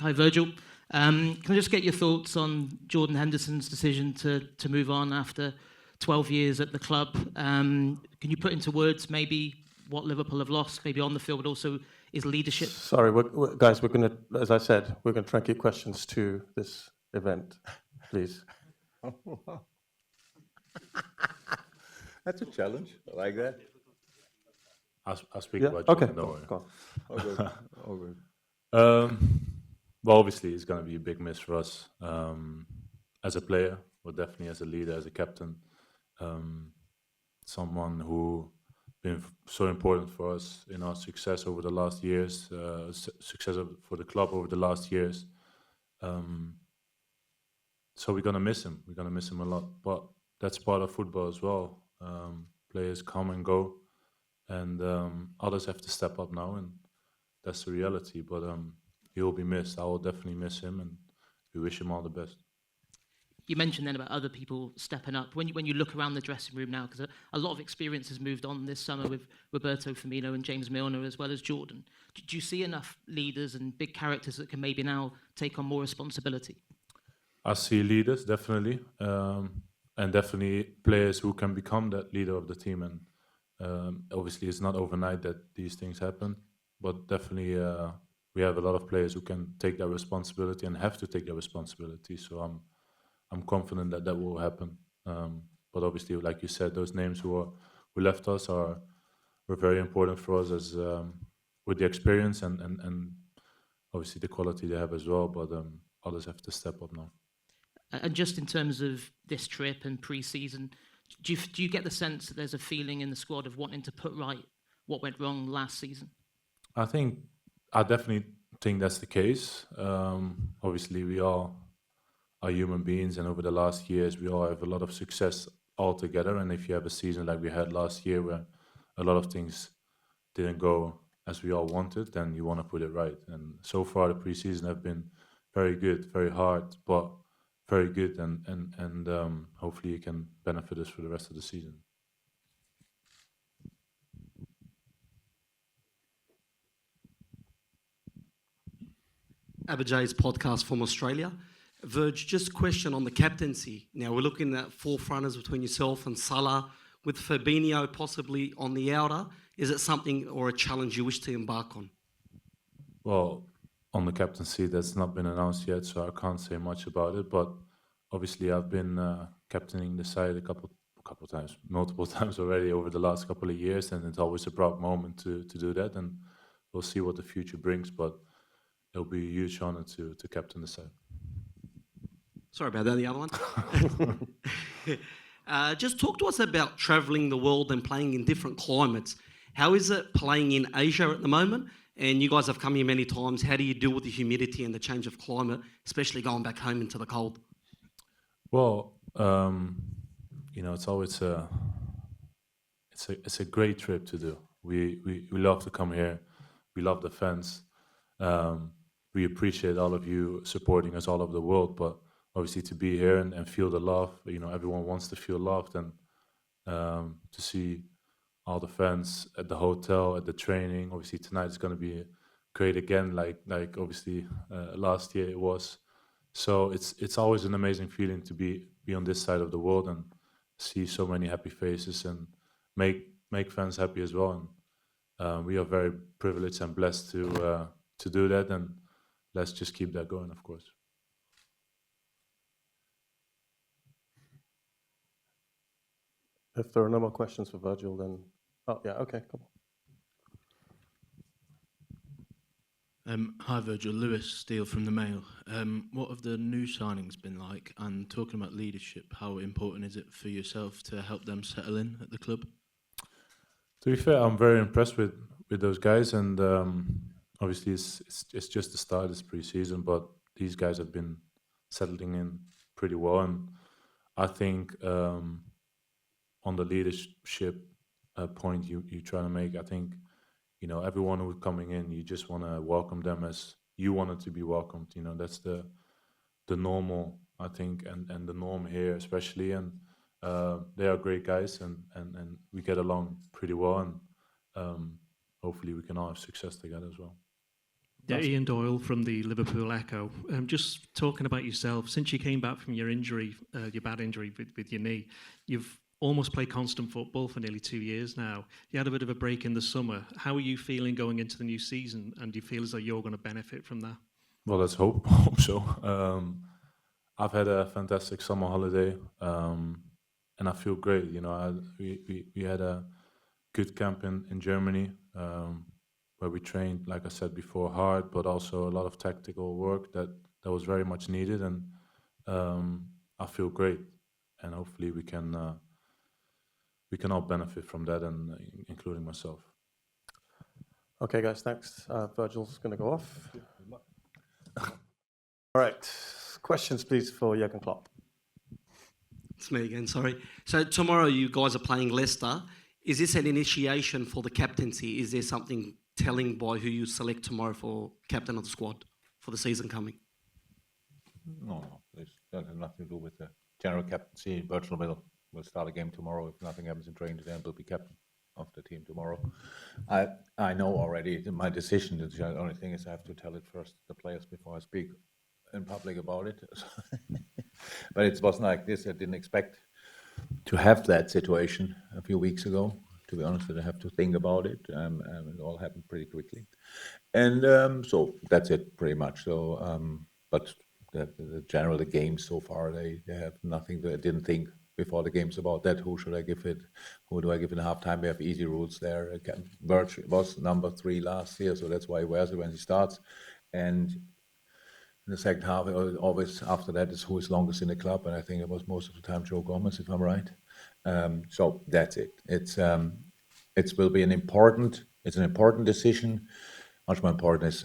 Hi, Virgil. Can I just get your thoughts on Jordan Henderson's decision to move on after 12 years at the club? Can you put into words maybe what Liverpool have lost, maybe on the field, but also his leadership? Sorry, guys, we're going to, as I said, we're going to try and keep questions to this event, please. That's a challenge. I like that. I'll speak Yeah? about Jordan. Okay, Don't worry. go on. All good. All good. Well, obviously, it's going to be a big miss for us as a player, but definitely as a leader, as a captain. Someone who been so important for us in our success over the last years, for the club over the last years. So we're going to miss him. We're going to miss him a lot. But that's part of football as well. Players come and go, and others have to step up now, and that's the reality. But he will be missed. I will definitely miss him, and we wish him all the best. You mentioned then about other people stepping up. When you look around the dressing room now, because a lot of experience has moved on this summer with Roberto Firmino and James Milner as well as Jordan. Do you see enough leaders and big characters that can maybe now take on more responsibility? I see leaders, definitely, and definitely players who can become that leader of the team. And obviously, it's not overnight that these things happen, but definitely we have a lot of players who can take that responsibility and have to take that responsibility. So I'm confident that will happen. But obviously, like you said, those names who left us were very important for us as with the experience and obviously the quality they have as well. But others have to step up now. And just in terms of this trip and pre-season, do you get the sense that there's a feeling in the squad of wanting to put right what went wrong last season? I definitely think that's the case. Obviously, we all are human beings, and over the last years, we all have a lot of success all together. And if you have a season like we had last year, where a lot of things didn't go as we all wanted, then you want to put it right. And so far, the preseason have been very good, very hard, but very good, and hopefully it can benefit us for the rest of the season. Abajay's podcast from Australia. Virg, just a question on the captaincy. Now we're looking at four fronters between yourself and Salah, with Fabinho possibly on the outer. Is it something or a challenge you wish to embark on? Well, on the captaincy, that's not been announced yet, so I can't say much about it. But obviously, I've been captaining the side multiple times already over the last couple of years, and it's always a proud moment to do that. And we'll see what the future brings, but it'll be a huge honor to captain the side. Sorry about that, the other one. Just talk to us about travelling the world and playing in different climates. How is it playing in Asia at the moment? And you guys have come here many times. How do you deal with the humidity and the change of climate, especially going back home into the cold? Well, it's always it's a great trip to do. We love to come here. We love the fans. We appreciate all of you supporting us all over the world. But obviously, to be here and feel the love, everyone wants to feel loved, and to see all the fans at the hotel, at the training. Obviously, tonight is going to be great again, like obviously last year it was. So it's always an amazing feeling to be on this side of the world and see so many happy faces and make fans happy as well. And we are very privileged and blessed to do that, and let's just keep that going, of course. If there are no more questions for Virgil, then... Oh, yeah, okay, come on. Hi, Virgil. Lewis Steele from The Mail. What have the new signings been like? And talking about leadership, how important is it for yourself to help them settle in at the club? To be fair, I'm very impressed with those guys, and obviously it's just the start, it's pre-season, but these guys have been settling in pretty well, and I think on the leadership point you try to make, I think everyone who's coming in, you just want to welcome them as you wanted to be welcomed. That's the normal, I think, and the norm here especially, and they are great guys, and we get along pretty well, and hopefully we can all have success together as well. Yeah, Ian Doyle from the Liverpool Echo. Just talking about yourself, since you came back from your injury, your bad injury with your knee, you've almost played constant football for nearly 2 years now. You had a bit of a break in the summer. How are you feeling going into the new season? And do you feel as though you're going to benefit from that? Well, let's hope, hope so. I've had a fantastic summer holiday, and I feel great. You know, we had a good camp in Germany, where we trained, like I said before, hard, but also a lot of tactical work that was very much needed. And I feel great, and hopefully we can all benefit from that, and including myself. Okay, guys, thanks. Virgil's going to go off. All right, questions, please, for Jurgen Klopp. It's me again, sorry. So tomorrow you guys are playing Leicester. Is this an initiation for the captaincy? Is there something telling by who you select tomorrow for captain of the squad for the season coming? No, that has nothing to do with the general captaincy. Virgil will start a game tomorrow. If nothing happens in training, then will be captain of the team tomorrow. I know already my decision. The only thing is I have to tell it first to the players before I speak in public about it. But it wasn't like this. I didn't expect to have that situation a few weeks ago. To be honest, I have to think about it. It all happened pretty quickly, and so that's it pretty much. So, but the games so far, they have nothing. I didn't think before the games about that. Who should I give it? Who do I give in halftime? We have easy rules there. Virgil was number 3 last year, so that's why he wears it when he starts. And in the second half, always after that is who is longest in the club, and I think it was most of the time Joe Gomez, if I'm right. So that's it. It will be an important decision. Much more important is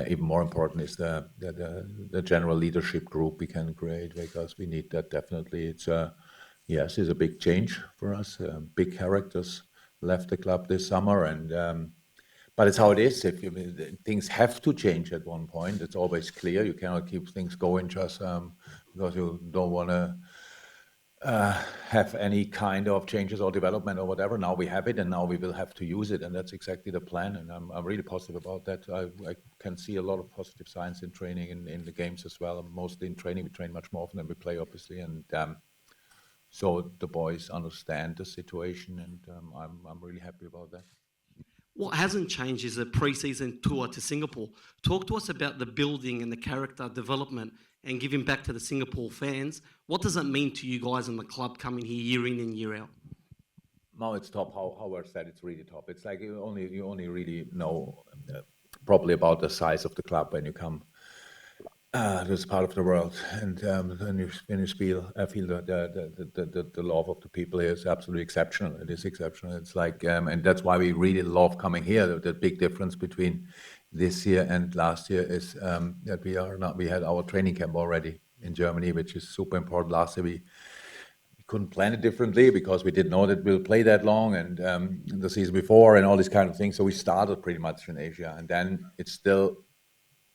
even more important is the general leadership group we can create, because we need that definitely. It's a big change for us. Big characters left the club this summer, and but it's how it is. Things have to change at one point. It's always clear. You cannot keep things going just because you don't want to have any kind of changes or development or whatever. Now we have it, and now we will have to use it, and that's exactly the plan. And I'm really positive about that. I can see a lot of positive signs in training, in the games as well. Mostly in training, we train much more often than we play, obviously, and so the boys understand the situation, and I'm really happy about that. What hasn't changed is a pre-season tour to Singapore. Talk to us about the building and the character development and giving back to the Singapore fans. What does that mean to you guys in the club coming here year in and year out? No, it's top. How I said, it's really top. It's like you only really know probably about the size of the club when you come to this part of the world, and when you feel the love of the people here is absolutely exceptional. It is exceptional. It's like, and that's why we really love coming here. The big difference between this year and last year is that we had our training camp already in Germany, which is super important. Last year we couldn't plan it differently because we didn't know that we'll play that long, and the season before and all these kind of things. So we started pretty much in Asia, and then it's still,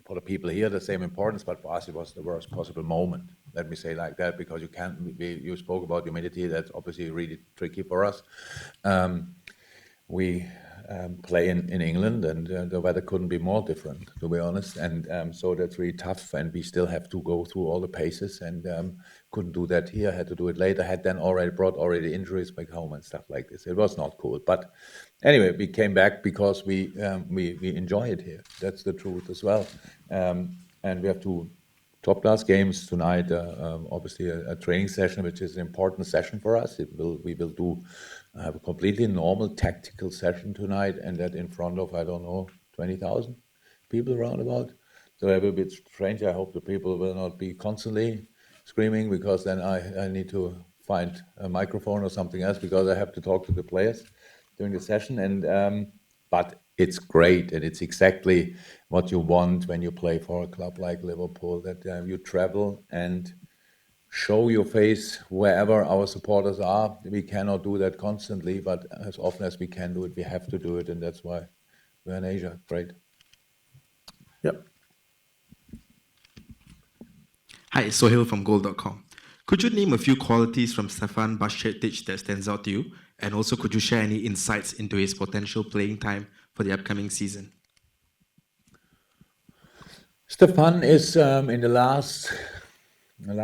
for the people here, the same importance, but for us it was the worst possible moment. Let me say like that, because you spoke about humidity. That's obviously really tricky for us. We play in England, and the weather couldn't be more different, to be honest. And so that's really tough, and we still have to go through all the paces, and couldn't do that here, had to do it later, had then brought injuries back home and stuff like this. It was not cool. But anyway, we came back because we enjoy it here. That's the truth as well. And we have 2 top-class games tonight, obviously a training session, which is an important session for us. We will have a completely normal tactical session tonight, and that in front of, 20,000 people around about. So it will be strange. I hope the people will not be constantly screaming, because then I need to find a microphone or something else, because I have to talk to the players during the session. And but it's great, and it's exactly what you want when you play for a club like Liverpool, that you travel and show your face wherever our supporters are. We cannot do that constantly, but as often as we can do it, we have to do it, and that's why we're in Asia. Great. Yep. Hi, Sohail from Goal.com. Could you name a few qualities from Stefan Bajcetic that stands out to you? And also, could you share any insights into his potential playing time for the upcoming season? Stefan is in the last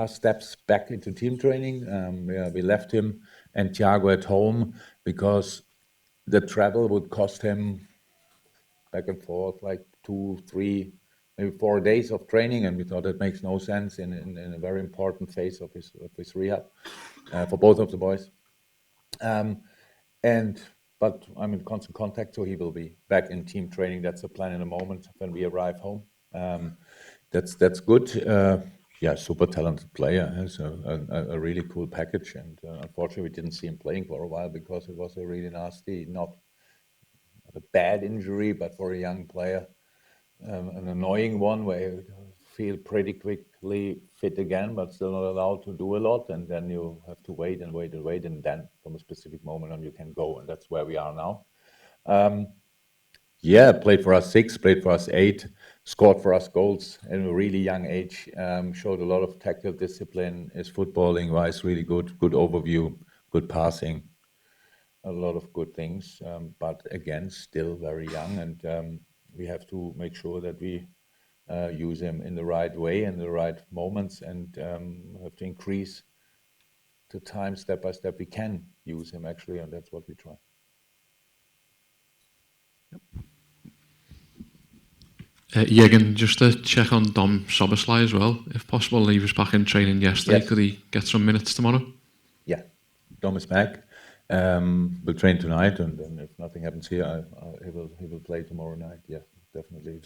steps back into team training. We left him and Thiago at home because the travel would cost him back and forth like 2, 3, maybe 4 days of training, and we thought it makes no sense in a very important phase of his rehab for both of the boys. But I'm in constant contact, so he will be back in team training. That's the plan in a moment when we arrive home. That's good. Super talented player, has a really cool package, and unfortunately we didn't see him playing for a while because it was a really nasty, not a bad injury, but for a young player, an annoying one where you feel pretty quickly fit again, but still not allowed to do a lot, and then you have to wait, and then from a specific moment on you can go, and that's where we are now. Played for us 6, played for us 8, scored for us goals in a really young age, showed a lot of tactical discipline, is footballing wise really good overview, good passing, a lot of good things, but again, still very young, and we have to make sure that we use him in the right way, in the right moments, and have to increase the time step by step we can use him actually, and that's what we try. Jurgen, just to check on Dom Szoboszlai as well, if possible. He was back in training yesterday. Yes. Could he get some minutes tomorrow? Yeah, Dom is back. We'll train tonight, and then if nothing happens here, he will play tomorrow night. Yeah, definitely.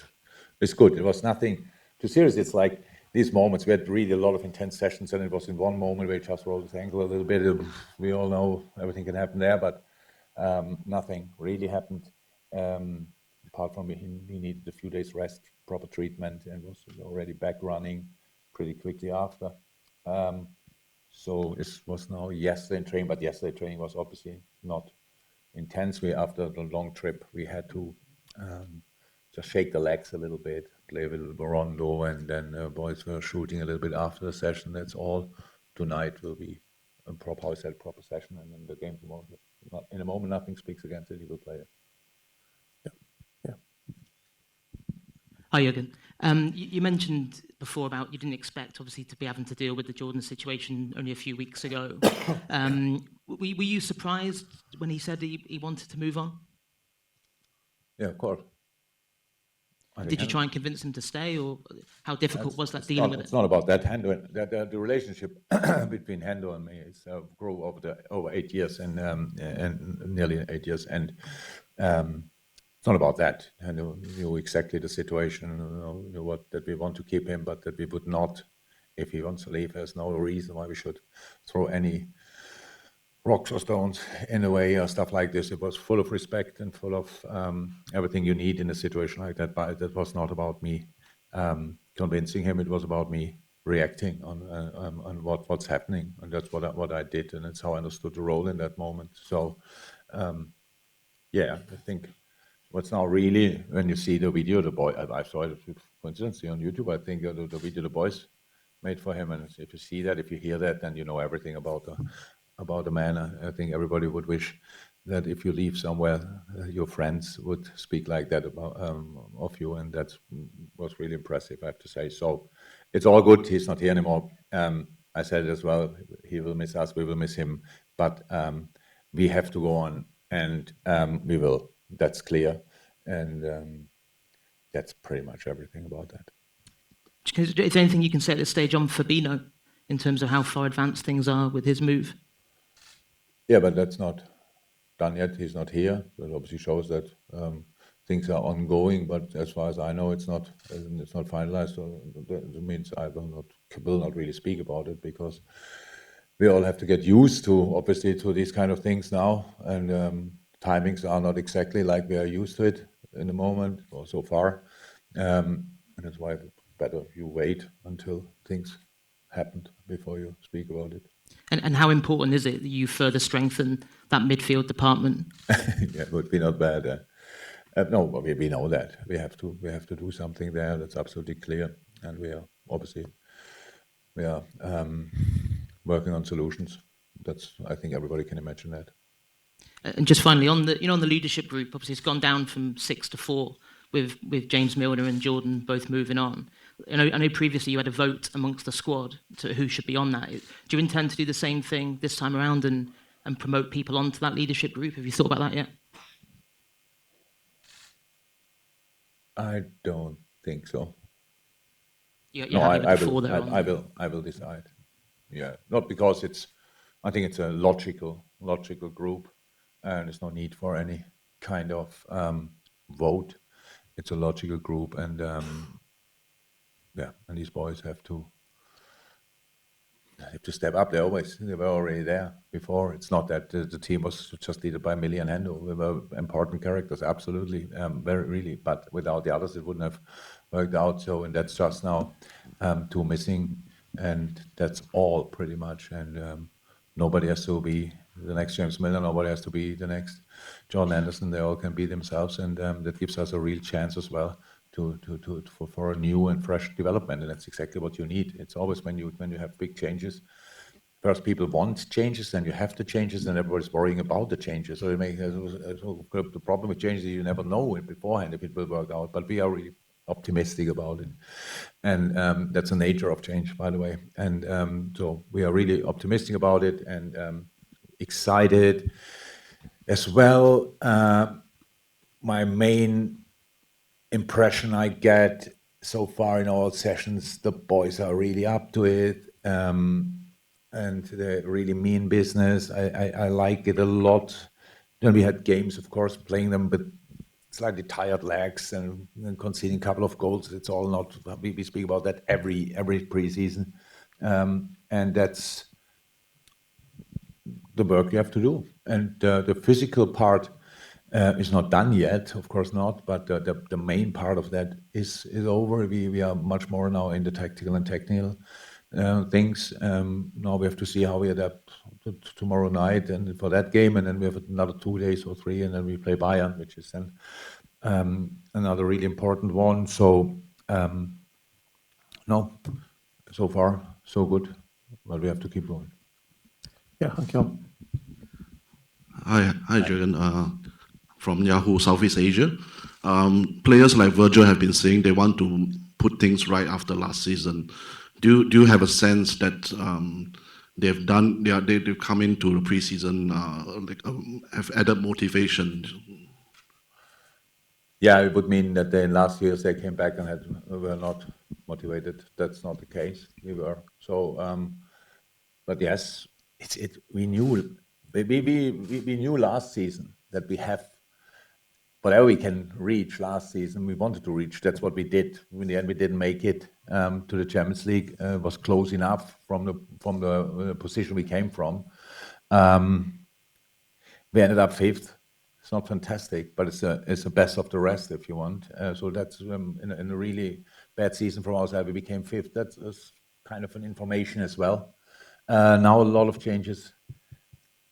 It's good. It was nothing too serious. It's like these moments. We had really a lot of intense sessions, and it was in one moment where he just rolled his ankle a little bit. We all know everything can happen there, but nothing really happened. Apart from he needed a few days rest, proper treatment, and was already back running pretty quickly after. So it was now yesterday in training, but yesterday training was obviously not intense. After the long trip, we had to just shake the legs a little bit, play a little rondo, and then boys were shooting a little bit after the session. That's all. Tonight will be a proper session, and then the game tomorrow. In a moment, nothing speaks against it. He will play it. Hi, Jurgen. You mentioned before about you didn't expect, obviously, to be having to deal with the Jordan situation only a few weeks ago. Were you surprised when he said he wanted to move on? Yeah, of course. Did you try and convince him to stay, or how difficult was that dealing with it? It's not about that. The relationship between Hendo and me is grew over 8 years and nearly 8 years, and it's not about that. I knew exactly the situation. Knew what that we want to keep him, but that we would not, if he wants to leave. There's no reason why we should throw any rocks or stones in a way or stuff like this. It was full of respect and full of everything you need in a situation like that. But that was not about me convincing him. It was about me reacting on what's happening, and that's what I did, and that's how I understood the role in that moment. So, I think. What's now really, when you see the video, the boy, I saw it coincidentally on YouTube, I think the video the boys made for him, and if you see that, if you hear that, then you know everything about the man. I think everybody would wish that if you leave somewhere, your friends would speak like that about of you, and that was really impressive, I have to say. So it's all good. He's not here anymore. I said it as well. He will miss us. We will miss him. But we have to go on, and we will. That's clear, and that's pretty much everything about that. Is there anything you can say at this stage on Fabinho in terms of how far advanced things are with his move? Yeah, but that's not done yet. He's not here. That obviously shows that things are ongoing. But as far as I know, it's not finalized. So that means I will not really speak about it, because we all have to get used to, obviously, to these kind of things now, and timings are not exactly like we are used to it in the moment or so far, and that's why better you wait until things happened before you speak about it. And how important is it that you further strengthen that midfield department? Yeah, it would be not bad. No, we know that we have to do something there. That's absolutely clear, and we are obviously working on solutions. I think everybody can imagine that. And just finally, on the leadership group, obviously it's gone down from 6 to 4 with James Milner and Jordan both moving on. I know previously you had a vote amongst the squad to who should be on that. Do you intend to do the same thing this time around and promote people onto that leadership group? Have you thought about that yet? I don't think so. You're No, happy with I the four will. that are on? I will decide. Yeah, not because I think it's a logical group, and there's no need for any kind of vote. It's a logical group, and yeah, and these boys have to step up. They were already there before. It's not that the team was just led by Millie and Hendo. We were important characters, absolutely, very really. But without the others, it wouldn't have worked out. So, and that's just now two missing, and that's all pretty much. And nobody has to be the next James Milner. Nobody has to be the next John Anderson. They all can be themselves, and that gives us a real chance as well for a new and fresh development, and that's exactly what you need. It's always when you have big changes. First, people want changes, then you have the changes, and everybody's worrying about the changes. So the problem with changes is you never know it beforehand if it will work out. But we are really optimistic about it, and that's the nature of change, by the way. And so we are really optimistic about it and excited as well. My main impression I get so far in all sessions, the boys are really up to it, and they really mean business. I like it a lot. Then we had games, of course, playing them with slightly tired legs and conceding a couple of goals. It's all not, we speak about that every preseason, and that's the work you have to do. And the physical part is not done yet, of course not, but the main part of that is over. We are much more now in the tactical and technical things. Now we have to see how we adapt to tomorrow night and for that game, and then we have another 2 days or 3, and then we play Bayern, which is then another really important one. So no, so far so good, but we have to keep going. Yeah, Hankyong. Hi, Jurgen. From Yahoo Southeast Asia. Players like Virgil have been saying they want to put things right after last season. Do you have a sense that they've come into the preseason, have added motivation? Yeah, it would mean that in last years they came back and were not motivated. That's not the case. We were. So, but yes, we knew last season that we have whatever we can reach last season, we wanted to reach. That's what we did. In the end, we didn't make it to the Champions League. It was close enough from the position we came from. We ended up 5th. It's not fantastic, but it's the best of the rest, if you want. So that's in a really bad season for us. We became 5th. That's kind of an information as well. Now a lot of changes.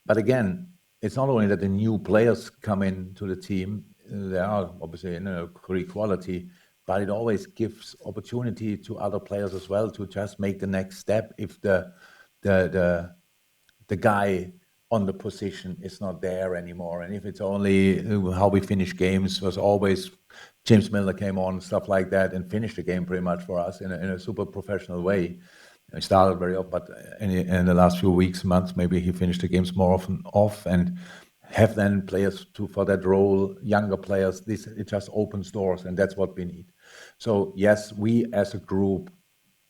But again, it's not only that the new players come into the team, they are obviously in a great quality, but it always gives opportunity to other players as well to just make the next step if the guy on the position is not there anymore. And if it's only how we finish games, was always James Milner came on, stuff like that, and finished the game pretty much for us in a super professional way. He started very off, but in the last few weeks, months, maybe he finished the games more often off and have then players for that role, younger players. It just opens doors, and that's what we need. So yes, we as a group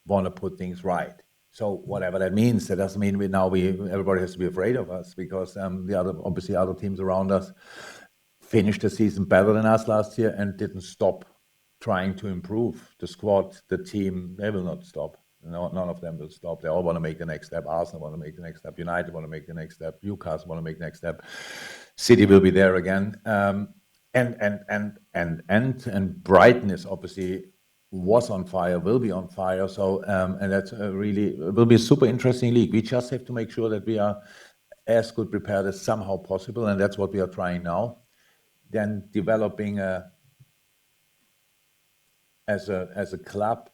want to put things right. So whatever that means, that doesn't mean everybody has to be afraid of us, because the other teams around us finished the season better than us last year and didn't stop trying to improve the squad, the team. They will not stop. No, none of them will stop. They all want to make the next step. Arsenal want to make the next step. United want to make the next step. Newcastle want to make the next step. City will be there again. And Brighton is obviously was on fire, will be on fire. So and that's it will be a super interesting league. We just have to make sure that we are as good prepared as somehow possible, and that's what we are trying now. Then developing as a club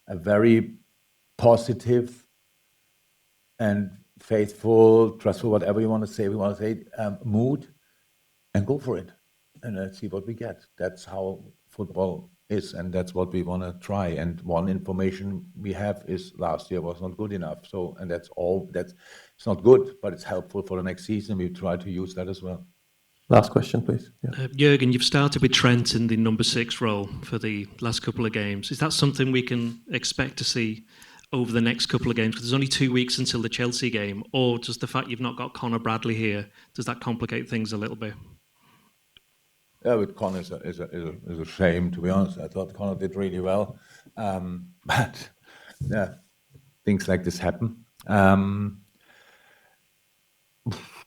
a very positive and faithful, trustful, whatever you want to say, mood, and go for it. And let's see what we get. That's how football is, and that's what we want to try. And one information we have is last year was not good enough. So, and that's all. It's not good, but it's helpful for the next season. We try to use that as well. Last question, please. Yeah. Jurgen, you've started with Trent in the number 6 role for the last couple of games. Is that something we can expect to see over the next couple of games? Because there's only 2 weeks until the Chelsea game. Or does the fact you've not got Conor Bradley here, does that complicate things a little bit? Yeah, with Conor is a shame, to be honest. I thought Conor did really well, but yeah, things like this happen.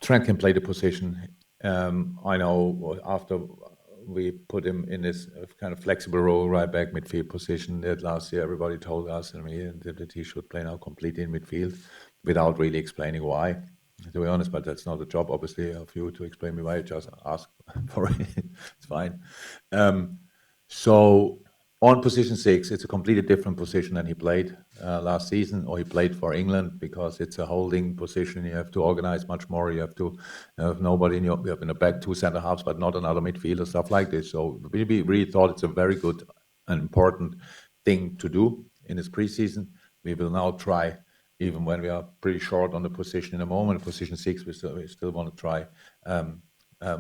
Trent can play the position. I know after we put him in this kind of flexible role, right back midfield position, that last year everybody told us that he should play now completely in midfield without really explaining why, to be honest. But that's not the job, obviously, of you to explain me why. You just ask for it. It's fine. So on position 6, it's a completely different position than he played last season, or he played for England, because it's a holding position. You have to organize much more. You have to have nobody you have in the back, 2 centre halves, but not another midfielder, stuff like this. So we really thought it's a very good and important thing to do in this preseason. We will now try, even when we are pretty short on the position in a moment, position 6, we still want to try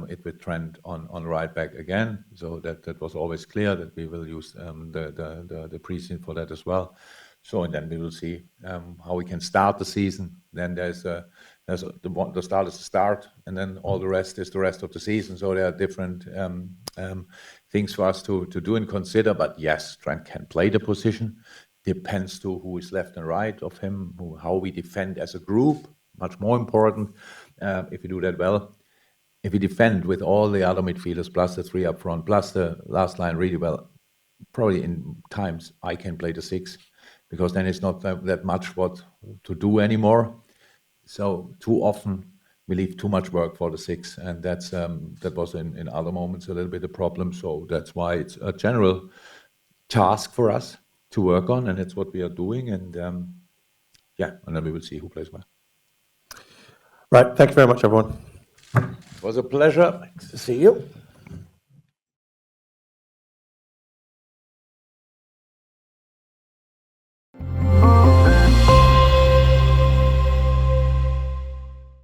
it with Trent on right back again. So that was always clear that we will use the preseason for that as well. So, and then we will see how we can start the season. Then there's the start is the start, and then all the rest is the rest of the season. So there are different things for us to do and consider. But yes, Trent can play the position. Depends to who is left and right of him, how we defend as a group. Much more important if we do that well. If we defend with all the other midfielders, plus the 3 up front, plus the last line really well, probably in times I can play the 6, because then it's not that much what to do anymore. So too often we leave too much work for the 6, and that was in other moments a little bit a problem. So that's why it's a general task for us to work on, and it's what we are doing. And and then we will see who plays well. Right. Thank you very much, everyone. It was a pleasure. Nice to see you.